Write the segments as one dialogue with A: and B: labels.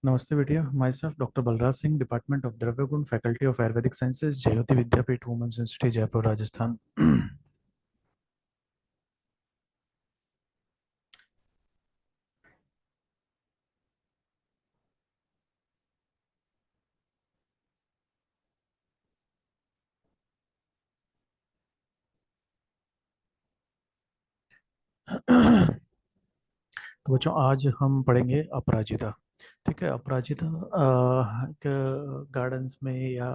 A: नमस्ते बेटिया। Myself doctor Balraj Singh, department of Dravya Guna, faculty of Ayurvedic sciences, Jyoti Vidyapeeth women's university, Jaipur, Rajasthan. तो बच्चों, आज हम पढ़ेंगे अपराजिता। ठीक है। अपराजिता गार्डन्स में या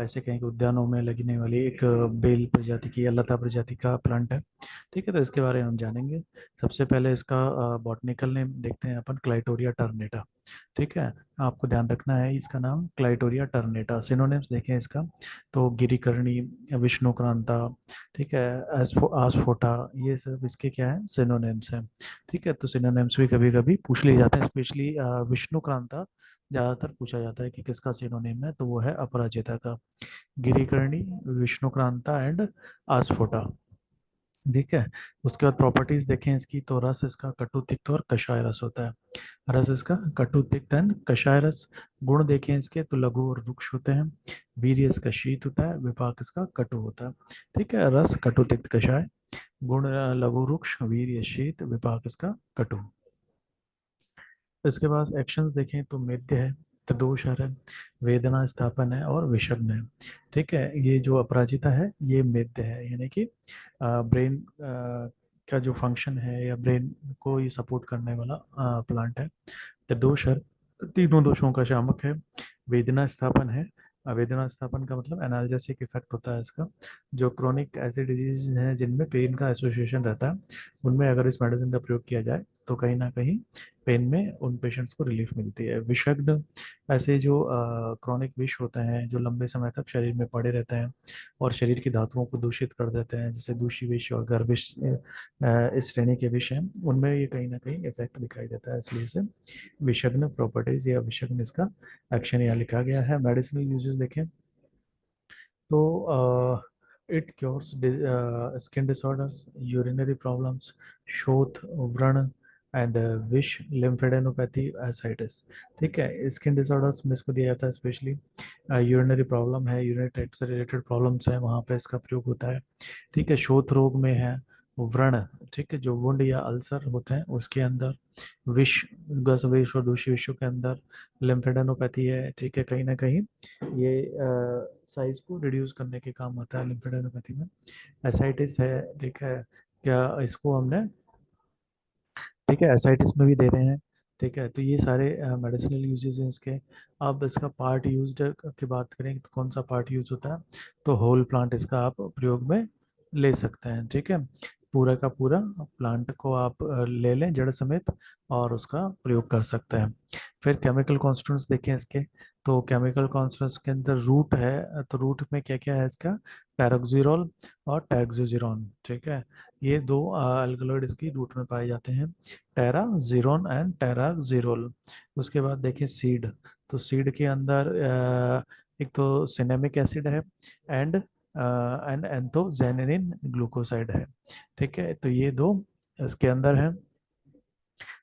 A: ऐसे कहीं के उद्यानों में लगने वाली एक बेल प्रजाति की या लता प्रजाति का प्लांट है। ठीक है, तो इसके बारे में हम जानेंगे। सबसे पहले इसका बॉटनिकल नेम देखते हैं अपन, क्लाइटोरिया टर्नेटा। ठीक है। आपको ध्यान रखना है इसका नाम क्लाइटोरिया टर्नेटा। सिनोनिम्स देखें इसका, तो गिरिकर्णी, विष्णुक्रांता, ठीक है, आसफोटा, ये सब इसके क्या है, सिनोनिम्स हैं। ठीक है, तो सिनोनिम्स भी कभी कभी पूछ लिए जाते हैं, स्पेशली विष्णुक्रांता ज्यादातर पूछा जाता है कि किसका सिनोनिम है, तो वो है अपराजिता का। गिरिकर्णी, विष्णुक्रांता एंड आसफोटा। ठीक है। उसके बाद प्रॉपर्टीज देखें इसकी, तो रस इसका कटु तिक्त और कषाय रस होता है। रस इसका कटु तिक्त एंड कषाय रस। गुण देखें इसके, तो लघु और रुक्ष होते हैं। वीर्य इसका शीत होता है, विपाक इसका कटु होता है। ठीक है, रस कटु तिक्त कषाय। गुण लघु रुक्ष, वीर्य शीत, विपाक इसका कटु। इसके पास एक्शंस देखें तो मेद्य है, तदोषर है, वेदना स्थापन है और विषग्न है। ठीक है, ये जो अपराजिता है ये मेद्य है, यानी कि ब्रेन का जो फंक्शन है या ब्रेन को ये सपोर्ट करने वाला प्लांट है। तदोषर तीनों दोषों का शामक है। वेदना स्थापन है। वेदना स्थापन का मतलब एनाल्जेसिक इफेक्ट होता है इसका। जो क्रोनिक ऐसे डिजीज हैं जिनमें पेन का एसोसिएशन रहता है, उनमें अगर इस मेडिसिन का प्रयोग किया जाए तो कहीं ना कहीं पेन में उन पेशेंट्स को रिलीफ मिलती है। विषग्न, ऐसे जो क्रोनिक विष होते हैं जो लंबे समय तक शरीर में पड़े रहते हैं और शरीर की धातुओं को दूषित कर देते हैं, जैसे दूषी विष और गर्भिष, इस श्रेणी के विष हैं, उनमें ये कहीं ना कहीं इफेक्ट दिखाई देता है, इसलिए इसे विषग्न प्रॉपर्टीज या विषग्न इसका एक्शन यहाँ लिखा गया है। मेडिसिनल यूजेस देखें तो it cures skin disorders, urinary problems, शोथ, व्रण एंड विश, लिम्फेडेनोपैथी, एसाइटिस। ठीक है, स्किन डिसऑर्डर्स में इसको दिया जाता है, स्पेशली यूरिनरी प्रॉब्लम है, यूरिनरी ट्रैक्ट से रिलेटेड प्रॉब्लम्स है, वहाँ पे इसका प्रयोग होता है। ठीक है, शोथ रोग में है, व्रण, ठीक है, जो वुंड या अल्सर होते हैं उसके अंदर, विष, गस विष और दूषी विषों के अंदर, लिम्फेडेनोपैथी है। ठीक है, कहीं ना कहीं ये साइज को रिड्यूस करने के काम आता है लिम्फेडेनोपैथी में। एसाइटिस है, ठीक है, क्या इसको हमने, ठीक है, एसाइटिस में भी दे रहे हैं। ठीक है, तो ये सारे मेडिसिनल यूजेस हैं इसके। अब इसका पार्ट यूज्ड की बात करें तो कौन सा पार्ट यूज होता है, तो होल प्लांट इसका आप प्रयोग में ले सकते हैं। ठीक है, पूरा का पूरा प्लांट को आप ले लें जड़ समेत और उसका प्रयोग कर सकते हैं। फिर केमिकल कॉन्स्टिट्यूंट्स देखें इसके, तो केमिकल कॉन्स्टिट्यूंट्स के अंदर रूट है, तो रूट में क्या क्या है इसका, पैरोक्सिरॉल और टैक्सोजिरोन। ठीक है, ये दो अल्कलॉइड इसकी रूट में पाए जाते हैं, टेराजीरोन एंड टेराजीरोल। उसके बाद देखिए सीड, तो सीड के अंदर एक तो सिनेमिक एसिड है एंड एंड एंथोजेनिन ग्लूकोसाइड है। ठीक है, तो ये दो इसके अंदर है।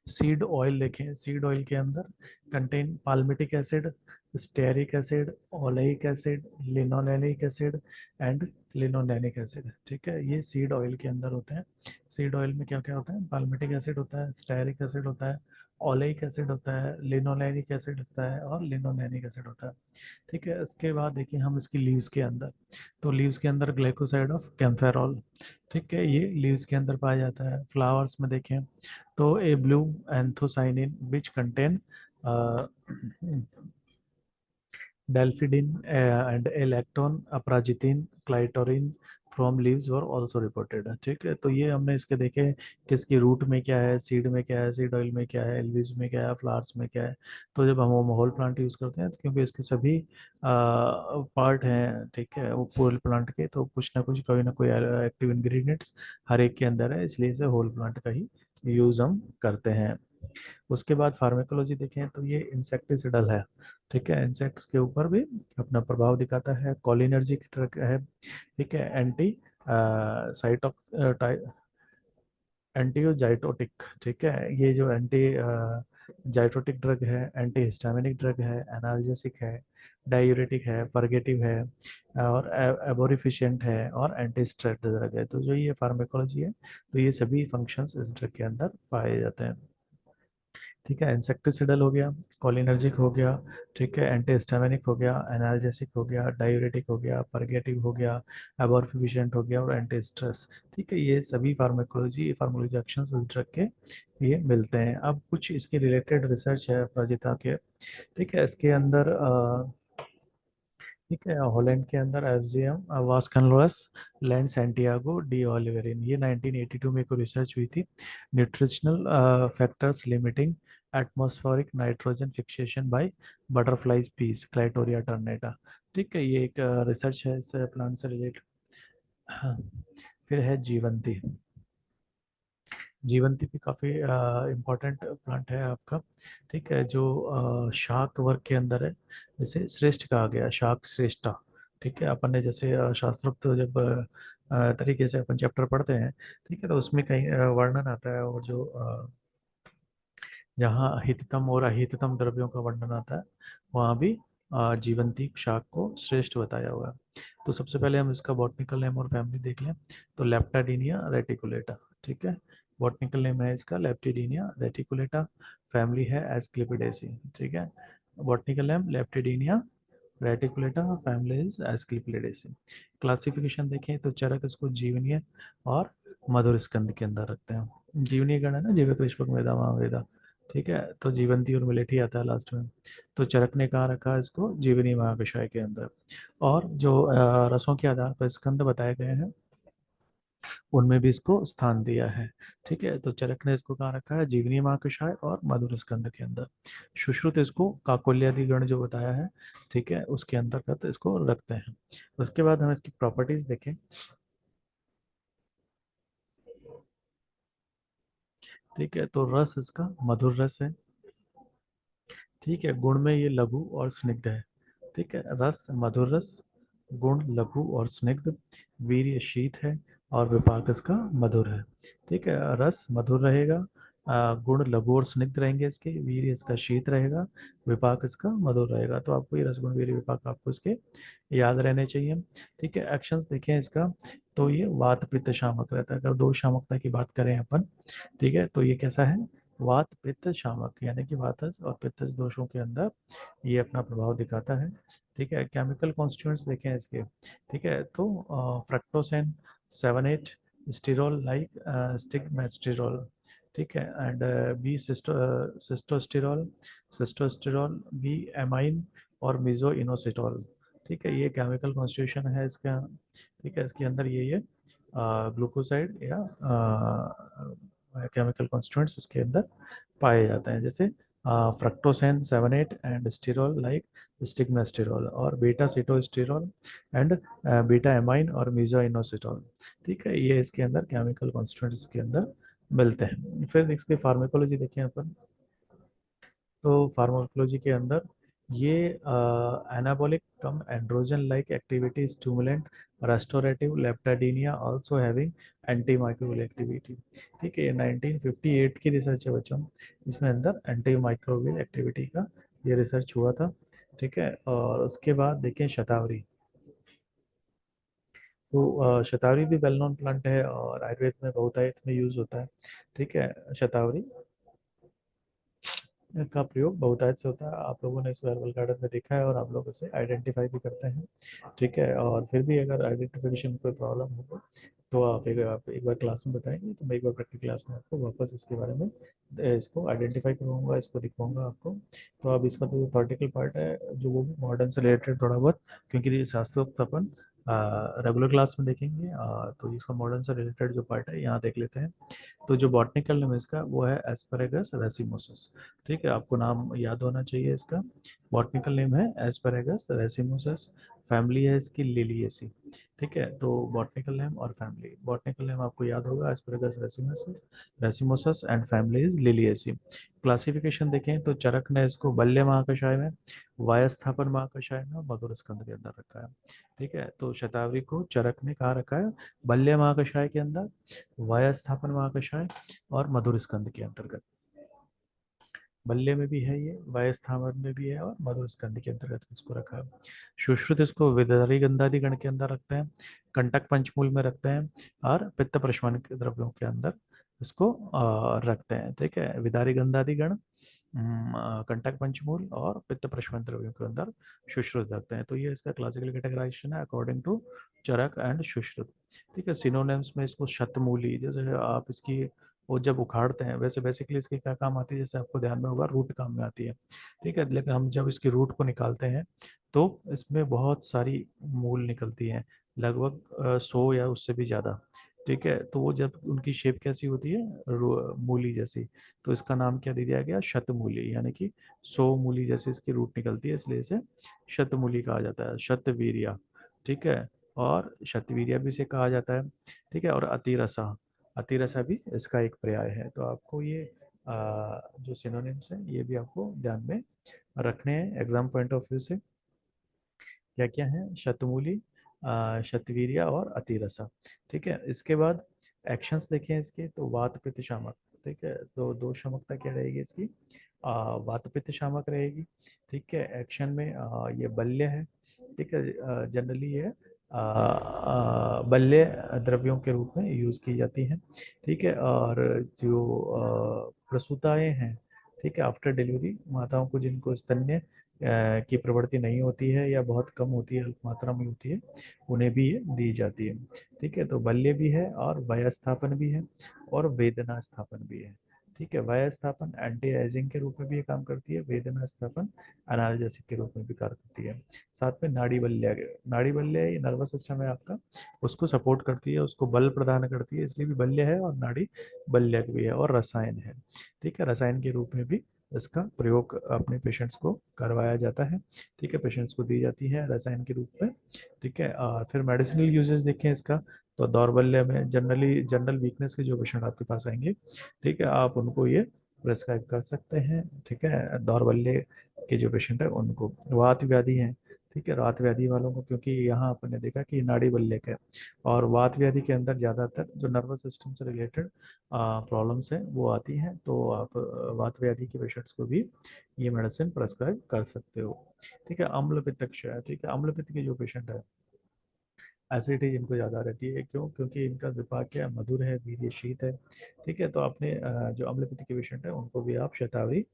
A: सीड ऑयल देखें, सीड ऑयल के अंदर contain palmitic acid, stearic acid, oleic acid, linolenic acid and linolenic acid. ठीक है, ये सीड ऑयल के अंदर होते हैं। सीड ऑयल में क्या क्या होता है, पाल्मिटिक एसिड होता है, स्टेरिक एसिड होता है, ओलेइक एसिड होता है, लिनोलेनिक एसिड होता है और लिनोलेनिक एसिड होता है। ठीक है, इसके बाद देखिए हम इसकी लीव्स के अंदर, तो लीव्स के अंदर ग्लाइकोसाइड ऑफ कैम्फेरॉल। ठीक है, ये लीव्स के अंदर पाया जाता है। फ्लावर्स में देखें तो a blue anthocyanin which contain delphinidin and एलेक्टोन, अप्राजितिन, क्लाइटोरिन फ्रॉम लीव्स और ऑल्सो रिपोर्टेड है। ठीक है, तो ये हमने इसके देखे किसकी रूट में क्या है, सीड में क्या है, सीड ऑयल में क्या है, लीव्स में क्या है, फ्लावर्स में क्या है। तो जब हम होल प्लांट यूज़ करते हैं तो क्योंकि इसके सभी पार्ट हैं, ठीक है, वो पूरे प्लांट के, तो कुछ ना कुछ कोई ना कोई एक्टिव इंग्रेडिएंट्स हर एक के अंदर है, इसलिए इसे होल प्लांट का ही यूज़ हम करते हैं। उसके बाद फार्मेकोलॉजी देखें तो ये इंसेक्टिसिडल है। ठीक है, इंसेक्ट्स के ऊपर भी अपना प्रभाव दिखाता है, कॉलिनर्जिक ड्रग है। ठीक है, एंटी साइटोक एंटीजाइटोटिक, ठीक है, ये जो एंटी जाइटोटिक ड्रग है, एंटी हिस्टामिनिक ड्रग है, एनाल्जेसिक है, डायूरेटिक है, परगेटिव है, और एबोरिफिशिएंट है, और एंटी स्ट्रेस ड्रग है। तो जो ये फार्माकोलॉजी है, तो ये सभी फंक्शंस इस ड्रग के अंदर पाए जाते हैं। ठीक है, इंसेक्टिसिडल हो गया, कोलिनर्जिक हो गया, ठीक है, एंटी हिस्टामिनिक हो गया, एनाल्जेसिक हो गया, डायूरेटिक हो गया, परगेटिव हो गया, एबॉर्फिशिएंट हो गया, और एंटी स्ट्रेस। ठीक है, ये सभी फार्माकोलॉजी एक्शंस इस ड्रग के ये मिलते हैं। अब कुछ इसके रिलेटेड रिसर्च है प्रजिता के। ठीक है, इसके अंदर ठीक है, हॉलैंड के अंदर एफजीएम वास्कनलोस लैंड सैंटियागो डी ओलिवेरिन, ये 1982 में कोई रिसर्च हुई थी। Nutritional factors limiting atmospheric nitrogen fixation by butterflies peas Clitoria ternatea. ठीक है, ये एक रिसर्च है इस प्लांट से रिलेटेड। हाँ, फिर है जीवंती। जीवंती भी काफ़ी इम्पोर्टेंट प्लांट है आपका। ठीक है, जो शाक वर्ग के अंदर है, जैसे श्रेष्ठ कहा गया, शाक श्रेष्ठा। ठीक है, अपन ने जैसे शास्त्रोक्त जब तरीके से अपन चैप्टर पढ़ते हैं, ठीक है, तो उसमें कहीं वर्णन आता है, और जो जहाँ हिततम और अहिततम द्रव्यों का वर्णन आता है, वहाँ भी जीवंती शाक को श्रेष्ठ बताया हुआ है। तो सबसे पहले हम इसका बॉटनिकल नेम और फैमिली देख लें, तो लेप्टाडीनिया रेटिकुलेटा। ठीक है, बॉटनिकल नेम है इसका लेप्टिडीनिया रेटिकुलेटा, फैमिली है एस्क्लिपिडेसी। ठीक है, botanical name Leptadenia reticulata, family is Asclepiadaceae. Classification देखें तो चरक इसको जीवनीय और मधुर स्कंद के अंदर रखते हैं। जीवनीय गण है ना, जीवक विष्पक मेधा महावेदा। ठीक है, तो जीवंती और मिलेठी आता है लास्ट में। तो चरक ने कहाँ रखा है इसको, जीवनी महाकषाय के अंदर। और जो रसों के आधार पर स्कंद बताए गए हैं, उनमें भी इसको स्थान दिया है। ठीक है, तो चरक ने इसको कहाँ रखा है, जीवनी महाकषाय और मधुर स्कंद के अंदर। सुश्रुत इसको काकोल्यादि गण जो बताया है, ठीक है, उसके अंतर्गत इसको रखते हैं। उसके बाद हम इसकी प्रॉपर्टीज देखें। ठीक है, तो रस इसका मधुर रस है। ठीक है, गुण में ये लघु और स्निग्ध है। ठीक है, रस मधुर रस, गुण लघु और स्निग्ध, वीर्य शीत है, और विपाक इसका मधुर है। ठीक है, रस मधुर रहेगा, गुण लघु और स्निग्ध रहेंगे इसके, वीर्य इसका शीत रहेगा, विपाक इसका मधुर रहेगा। तो आपको ये रसगुण वीर्य विपाक आपको इसके याद रहने चाहिए। ठीक है, एक्शंस देखें इसका, तो ये वात पित्त शामक रहता है। अगर दो शामकता की बात करें अपन, ठीक है, तो ये कैसा है, वात पित्त शामक, यानी कि वातज और पित्तज दोषों के अंदर ये अपना प्रभाव दिखाता है। ठीक है, केमिकल कॉन्स्टिट्यूएंट्स देखें इसके। ठीक है, तो फ्रक्टोसेन 7-8 स्टिरोल लाइक स्टिगमेस्टिरोल। ठीक है, एंड बी सिस्टोस्टिरोल, सिस्टोस्टिरोल बी एमाइन, और मीजो इनोसिटोल। ठीक है, ये केमिकल कॉन्स्टिट्यूशन है इसका। ठीक है, इसके अंदर ये ग्लूकोसाइड या केमिकल कॉन्स्टिट्यूएंट्स इसके अंदर पाए जाते हैं, जैसे फ्रक्टोसेन 7-8 एंड स्टिरोल लाइक स्टिग्मेस्टिरोल, और बीटा सिटोस्टिरोल एंड बीटा एमाइन और मीजोइनोसिटोल। ठीक है, ये इसके अंदर केमिकल कॉन्स्टिट्यूएंट्स के अंदर मिलते हैं। फिर इसकी फार्माकोलॉजी देखें अपन, तो फार्माकोलॉजी के अंदर ये anabolic cum androgen like activity, stimulant, restorative, Leptadenia also having anti microbial activity. ठीक है, ये 1958 की रिसर्च है बच्चों, इसमें अंदर एंटी माइक्रोबियल एक्टिविटी का ये रिसर्च हुआ था। ठीक है, और उसके बाद देखें शतावरी। तो शतावरी भी वेल नोन प्लांट है, और आयुर्वेद में बहुतायत में यूज होता है। ठीक है, शतावरी का प्रयोग बहुतायत से होता है। आप लोगों ने इसको हर्बल गार्डन में देखा है, और आप लोग इसे आइडेंटिफाई भी करते हैं। ठीक है, और फिर भी अगर आइडेंटिफिकेशन में कोई प्रॉब्लम हो, तो आप एक बार क्लास में बताएंगे, तो मैं एक बार प्रैक्टिकल क्लास में आपको वापस इसके बारे में इसको आइडेंटिफाई करवाऊंगा, इसको दिखवाऊंगा आपको। तो अब इसका जो थॉर्टिकल पार्ट है, जो वो भी मॉडर्न से रिलेटेड थोड़ा बहुत, क्योंकि ये शास्त्रोक्त अपन रेगुलर क्लास में देखेंगे, तो इसका मॉडर्न से रिलेटेड जो पार्ट है यहाँ देख लेते हैं। तो जो बॉटनिकल नेम है इसका, वो है एस्परेगस रेसिमोसस। ठीक है, आपको नाम याद होना चाहिए इसका। बॉटनिकल नेम है एस्परेगस रेसिमोसस, फैमिली है इसकी लिलिएसी। ठीक है, तो बॉटनिकल नेम और फैमिली। बॉटनिकल नेम आपको याद होगा, Asparagus racemosus and family is Liliaceae. Classification देखें तो चरक ने इसको बल्य महाकषाय में, वायस्थापन महाकषाय में और मधुर स्कंद के अंदर रखा है। ठीक है, तो शतावरी को चरक ने कहा रखा है बल्य महाकषाय के अंदर, वायस्थापन महाकषाय और मधुर स्कंद के अंतर्गत। बल्ले में भी है ये, वायस्थावर में भी है और मधुर स्कंद के अंतर्गत इसको रखा है। सुश्रुत इसको विदारी गंधादि गण के अंदर रखते हैं, कंटक पंचमूल में रखते हैं और पित्त प्रशमन के द्रव्यों के अंदर इसको रखते हैं। ठीक है, विदारी गंधादि गण, कंटक पंचमूल और पित्त प्रशमन द्रव्यों के अंदर सुश्रुत रखते हैं। तो ये इसका क्लासिकल कैटेगराइजेशन है according to Charak and Sushrut. ठीक है, सिनोनिम्स में इसको शतमूली, जैसे आप इसकी वो जब उखाड़ते हैं, वैसे बेसिकली इसके क्या काम आती है, जैसे आपको ध्यान में होगा रूट काम में आती है। ठीक है, लेकिन हम जब इसकी रूट को निकालते हैं तो इसमें बहुत सारी मूल निकलती हैं, लगभग 100 या उससे भी ज़्यादा। ठीक है, तो वो जब उनकी शेप कैसी होती है, मूली जैसी, तो इसका नाम क्या दे दिया गया, शतमूली, यानी कि 100 मूली जैसी इसकी रूट निकलती है, इसलिए इसे शतमूली कहा जाता है। शतवीर्या, ठीक है, और शतवीर्या भी इसे कहा जाता है। ठीक है, और अतिरसा, अतिरसा भी इसका एक पर्याय है। तो आपको ये जो सिनोनिम्स हैं ये भी आपको ध्यान में रखने हैं एग्जाम पॉइंट ऑफ व्यू से। क्या क्या है, शतमूली, शतवीर्या और अतिरसा। ठीक है, इसके बाद एक्शंस देखें इसके, तो वात पित्त शामक। ठीक है, तो दो शामकता क्या रहेगी इसकी, वात पित्त शामक रहेगी। ठीक है, एक्शन में ये बल्य है। ठीक है, जनरली ये बल्य द्रव्यों के रूप में यूज की जाती हैं। ठीक है, और जो प्रसूताएं हैं, ठीक है, आफ्टर डिलीवरी माताओं को जिनको स्तन्य की प्रवृत्ति नहीं होती है या बहुत कम होती है, अल्प मात्रा में होती है, उन्हें भी ये दी जाती है। ठीक है, तो बल्य भी है और वयस्थापन भी है और वेदना स्थापन भी है। ठीक है, वयस्थापन एंटी एजिंग के रूप में भी ये काम करती है, वेदना स्थापन एनाल्जेसिक के रूप में भी कार्य करती है। साथ में नाड़ी बल्य, नाड़ी बल्य ये नर्वस सिस्टम है आपका, उसको सपोर्ट करती है, उसको बल प्रदान करती है, इसलिए भी बल्य है, और नाड़ी बल्यक भी है, और रसायन है। ठीक है, रसायन के रूप में भी इसका प्रयोग अपने पेशेंट्स को करवाया जाता है। ठीक है, पेशेंट्स को दी जाती है रसायन के रूप में। ठीक है, और फिर मेडिसिनल यूजेस देखें इसका, तो दौर्बल्य में जनरली जनरल वीकनेस के जो पेशेंट आपके पास आएंगे, ठीक है, आप उनको ये प्रेस्क्राइब कर सकते हैं। ठीक है, दौर्बल्य के जो पेशेंट है उनको, वात व्याधि है, ठीक है, वात व्याधि वालों को, क्योंकि यहाँ अपन ने देखा कि नाड़ी बल्य है, और वात व्याधि के अंदर ज़्यादातर जो नर्वस सिस्टम से रिलेटेड प्रॉब्लम्स हैं वो आती हैं, तो आप वात व्याधि के पेशेंट्स को भी ये मेडिसिन प्रेस्क्राइब कर सकते हो। ठीक है, अम्ल पित्त क्षय, ठीक है, अम्ल पित्त के जो पेशेंट है, एसिडिटी जिनको ज़्यादा रहती है, क्यों, क्योंकि इनका विपाक क्या है, मधुर है, वीर्य शीत है। ठीक है, तो आपने जो अम्ल पित्त के पेशेंट है उनको भी आप शतावरी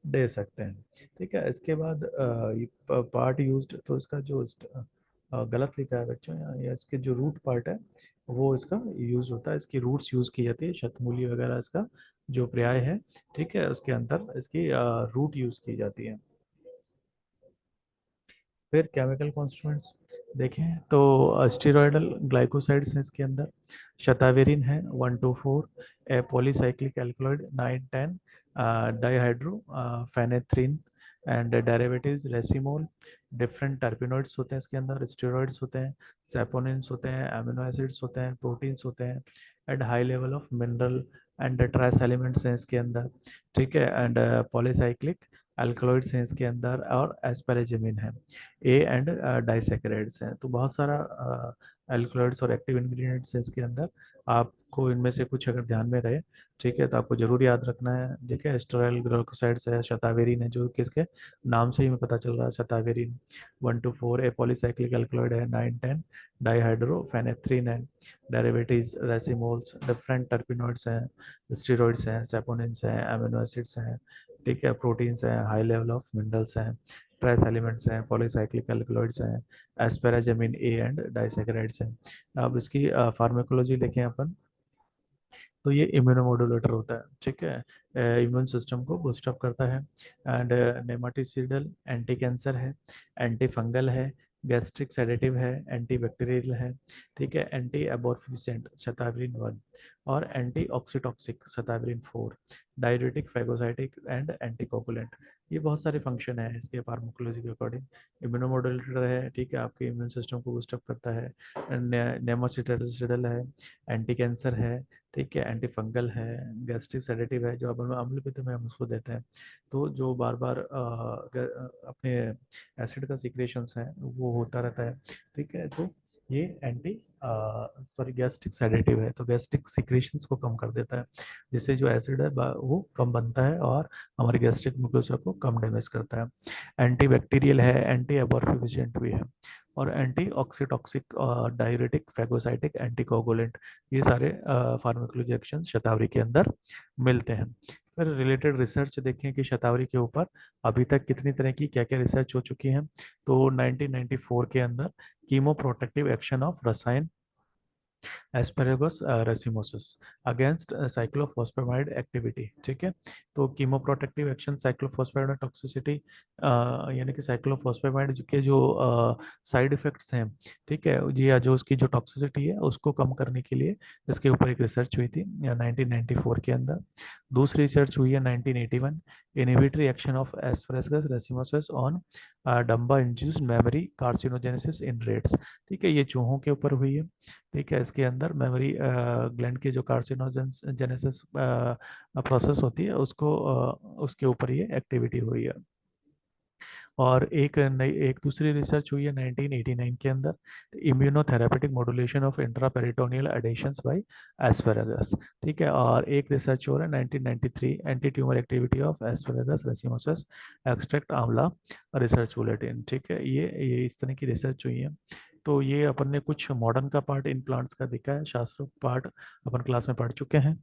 A: दे सकते हैं। ठीक है, इसके बाद ये पार्ट यूज्ड, तो इसका जो गलत लिखा है बच्चों यहाँ, या इसके जो रूट पार्ट है वो इसका यूज होता है, इसकी रूट्स यूज की जाती है, शतमूली वगैरह इसका जो पर्याय है, ठीक है, उसके अंदर इसकी रूट यूज की जाती है। फिर केमिकल कॉन्स्टिट्यूएंट्स देखें तो स्टेरॉयडल ग्लाइकोसाइड्स हैं इसके अंदर, शतावेरिन है 1 to 4, a polycyclic alkaloid 9 10, dihydro phenanthrene and derivatives racemosol, different terpenoids होते हैं इसके अंदर, स्टेरॉइड्स होते हैं, सैपोनिन्स होते हैं, अमीनो एसिड्स होते हैं, प्रोटीन्स होते हैं, and high level of mineral and trace elements हैं इसके अंदर। ठीक है, एंड पॉलीसाइक्लिक अल्कलॉइड्स हैं इसके अंदर, और एस्पेरेजिमिन है, ए एंड डाइसैकेराइड्स हैं। तो बहुत सारा अल्कलॉइड्स और एक्टिव इंग्रेडिएंट्स हैं इसके अंदर, आपको इनमें से कुछ अगर ध्यान में रहे, ठीक है, तो आपको जरूर याद रखना है। ठीक है, एस्टरल ग्लाइकोसाइड्स है, शतावेरिन है, जो किसके नाम से ही हमें पता चल रहा है, शतावेरिन 1 to 4, ए पॉलीसाइक्लिक अल्कलॉइड है 9 10, डाईहाइड्रो फेनेथ्रीन है, डेरिवेटिव्स रेसिमोल्स, डिफरेंट टर्पिनॉइड्स हैं, स्टेरॉइड्स हैं, सैपोनिन्स हैं, अमीनो एसिड्स हैं, ठीक है, प्रोटीन्स हैं, हाई लेवल ऑफ मिनरल्स हैं, ट्रेस एलिमेंट्स हैं, पॉलीसाइक्लिक एल्कलॉइड्स हैं, एस्पेराजामिन ए एंड डाइसैकेराइड्स हैं। अब इसकी फार्माकोलॉजी देखें अपन, तो ये इम्यूनोमोडुलेटर होता है। ठीक है, इम्यून सिस्टम को बूस्टअप करता है, एंड नेमाटिसिडल, एंटी कैंसर है, एंटी फंगल है, गैस्ट्रिक सेडेटिव है, एंटी बैक्टीरियल है। ठीक है, एंटी एबॉर्फिसेंट, शतावरी 1, और anti oxytocic Shatavari 4, diuretic, phagocytic and anticoagulant. ये बहुत सारे फंक्शन है इसके फार्माकोलॉजी के अकॉर्डिंग। इम्यूनोमोडुलेटर है, ठीक है, आपके इम्यून सिस्टम को बूस्टअप करता है। नेमोसिटिसिडल है, एंटी कैंसर है, ठीक है, एंटी फंगल है, गैस्ट्रिक सेडेटिव है, जो अब अम्ल पित्त में हम उसको देते हैं। तो जो बार बार अपने एसिड का सिक्रेशंस है वो होता रहता है, ठीक है, तो ये एंटी सॉरी गैस्ट्रिक सेडेटिव है, तो गैस्ट्रिक सिक्रेशंस को कम कर देता है, जिससे जो एसिड है वो कम बनता है और हमारे गैस्ट्रिक मुकोसा को कम डैमेज करता है। एंटी बैक्टीरियल है, एंटी एबॉर्फिशिएंट भी है, और एंटी ऑक्सीटॉक्सिक, डाययूरेटिक, फैगोसाइटिक, एंटीकोगुलेंट, ये सारे फार्माकोलॉजी एक्शन शतावरी के अंदर मिलते हैं। फिर रिलेटेड रिसर्च देखें कि शतावरी के ऊपर अभी तक कितनी तरह की क्या क्या रिसर्च हो चुकी है। तो 1994 के अंदर कीमो प्रोटेक्टिव एक्शन ऑफ रसायन एस्पेरेगस रेसिमोसिस अगेंस्ट साइक्लोफॉस्फेमाइड एक्टिविटी, ठीक है। तो कीमोप्रोटेक्टिव एक्शन साइक्लोफॉस्फेमाइड टॉक्सिसिटी, यानी कि साइक्लोफॉस्फेमाइड के जो साइड इफेक्ट्स हैं, ठीक है जी, या जो उसकी जो टॉक्सिसिटी है उसको कम करने के लिए इसके ऊपर एक रिसर्च हुई थी 1994 के अंदर। दूसरी रिसर्च हुई है 1981, inhibitory action of Asparagus racemosus on DMBA induced memory carcinogenesis in rats, ठीक है, ये चूहों के ऊपर हुई है, ठीक है। इसके अंदर मेमोरी ग्लैंड की जो कार्सिनोजेनेसिस प्रोसेस होती है उसको उसके ऊपर ये एक्टिविटी हुई है। और एक दूसरी रिसर्च हुई है 1989 के अंदर, immunotherapeutic modulation of intraperitoneal adhesions by Asparagus, ठीक है। और एक रिसर्च हो रहा है 1993, anti tumour activity of Asparagus racemosus extract Amala research bulletin, ठीक है। ये इस तरह की रिसर्च हुई है। तो ये अपन ने कुछ मॉडर्न का पार्ट इन प्लांट्स का देखा है, शास्त्रोक्त पार्ट अपन क्लास में पढ़ चुके हैं।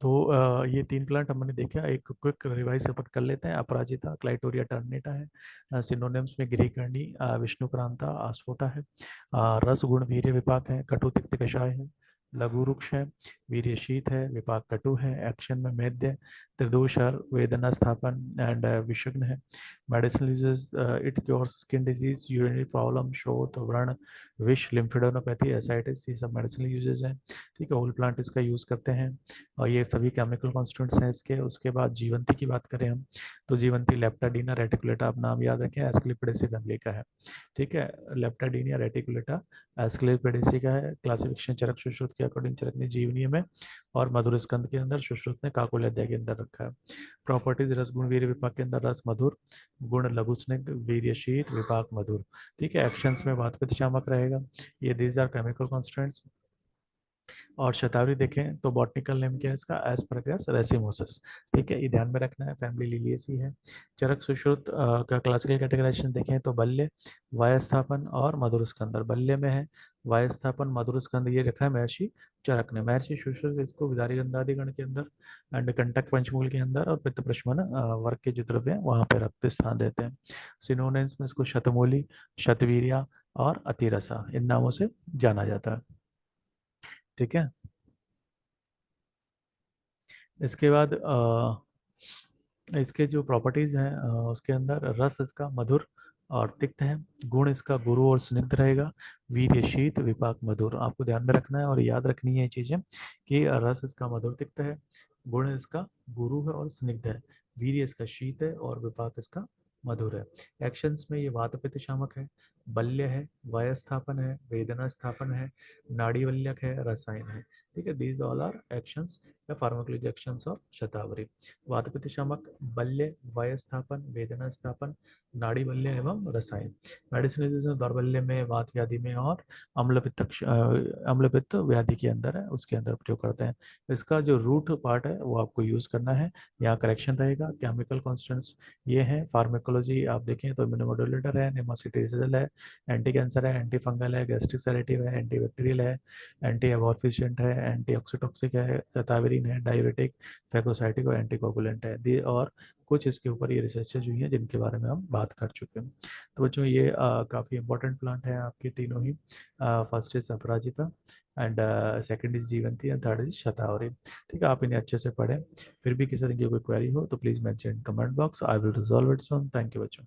A: तो ये तीन प्लांट हमने देखा, एक क्विक रिवाइज अपन कर लेते हैं। अपराजिता, क्लाइटोरिया टर्नेटा है, सिनोनिम्स में गिरीकर्णी, विष्णुक्रांता, आस्फोटा है, रस गुण वीर्य विपाक है, कटु तिक्त कषाय है, लघु वृक्ष है, वीर्य शीत है, विपाक कटु है, एक्शन में मेद्य, त्रिदोषर, वेदना स्थापन एंड विषग्न है। Medicinal uses, it cures skin disease, urinary problem, शोथ, व्रण, विष, लिम्फेडेनोपैथी, एसाइटिस, ये सब मेडिसिनल यूजेस हैं, ठीक है। होल प्लांट इसका यूज करते हैं और ये सभी केमिकल कॉन्स्टिट्यूंट्स हैं इसके। उसके बाद जीवंती की बात करें हम, तो जीवंती लेप्टाडीना रेटिकुलेटा, आप नाम याद रखें, एस्क्लेपिडेसी फैमिली का है, ठीक है। लेप्टाडीनिया रेटिकुलेटा एस्क्लेपिडेसी का है। क्लासिफिकेशन चरक सुश्रुत के अकॉर्डिंग चरक ने जीवनीय में और मधुर स्कंद के अंदर, सुश्रुत ने काकोल अध्याय के अंदर रखा है। प्रॉपर्टीज, रस गुण वीर्य विपाक के अंदर रस मधुर, गुण लघु स्निग्ध, वीर्य शीत, विपाक मधुर, ठीक है। एक्शंस में वात पित्त शामक रहेगा। ये दीज आर केमिकल कॉन्स्टिट्यूएंट्स। और शतावरी देखें तो बॉटनिकल नेम क्या है इसका, एस्परगस रेसिमोसस, ठीक है, ये ध्यान में रखना है, फैमिली लिलिएसी है। चरक सुश्रुत का क्लासिकल कैटेगराइजेशन देखें तो बल्य, वायस्थापन और मधुरस्कंद। बल्य में है वायस्थापन, मधुरस्कंद ये रखा है महर्षि चरक ने। महर्षि सुश्रुत इसको विदारी गंधादि गण के अंदर एंड कंटक पंचमूल के अंदर और पित्त प्रश्मन वर्ग के जो द्रव्य हैं वहां पे रक्त स्थान देते हैं। सिनोनिम्स में इसको शतमूली, शतवीर्या और अतिरसा इन नामों से जाना जाता है, ठीक है। इसके बाद इसके जो प्रॉपर्टीज हैं उसके अंदर रस इसका मधुर और तिक्त है, गुण इसका गुरु और स्निग्ध रहेगा, वीर्य शीत, विपाक मधुर, आपको ध्यान में रखना है और याद रखनी है ये चीजें कि रस इसका मधुर तिक्त है, गुण इसका गुरु है और स्निग्ध है, वीर्य इसका शीत है और विपाक इसका मधुर है। एक्शंस में ये वात पित्त शामक है, बल्य है, वायस्थापन है, वेदना स्थापन है, नाड़ीवल्यक है, रसायन है, ठीक है। दीज ऑल आर एक्शंस या फार्माकोलॉजी एक्शंस ऑफ शतावरी। वात पित्त शामक, बल्य, वायस्थापन, वेदना स्थापन, नाड़ी बल्य एवं रसायन। मेडिसिन यूजेस दौर्बल्य में, वात व्याधि में और अम्ल पित्त व्याधि के अंदर है उसके अंदर प्रयोग करते हैं। इसका जो रूट पार्ट है वो आपको यूज करना है, यहाँ करेक्शन रहेगा। केमिकल कॉन्स्टेंट्स ये हैं। फार्माकोलॉजी आप देखें तो इम्यूनोमोडुलेटर है, नेमासिटिसिडल है, एंटी कैंसर है, एंटी फंगल है, गैस्ट्रिक सेडेटिव है, एंटी बैक्टीरियल है, एंटी एबॉर्फिशिएंट है, एंटी ऑक्सीटॉक्सिक है, शतावरीन है, डाययूरेटिक, फैगोसाइटिक और एंटीकोगुलेंट है। और कुछ इसके ऊपर ये रिसर्चेज हुई हैं जिनके बारे में हम बात कर चुके हैं। तो बच्चों ये काफ़ी इंपॉर्टेंट प्लांट है आपके तीनों ही। First is Aparajita and second is Jivanti and third is Shatavari, ठीक है। आप इन्हें अच्छे से पढ़ें। फिर भी किसी तरह की कोई क्वेरी हो तो please mention in comment box, I will resolve it soon. Thank you बच्चों।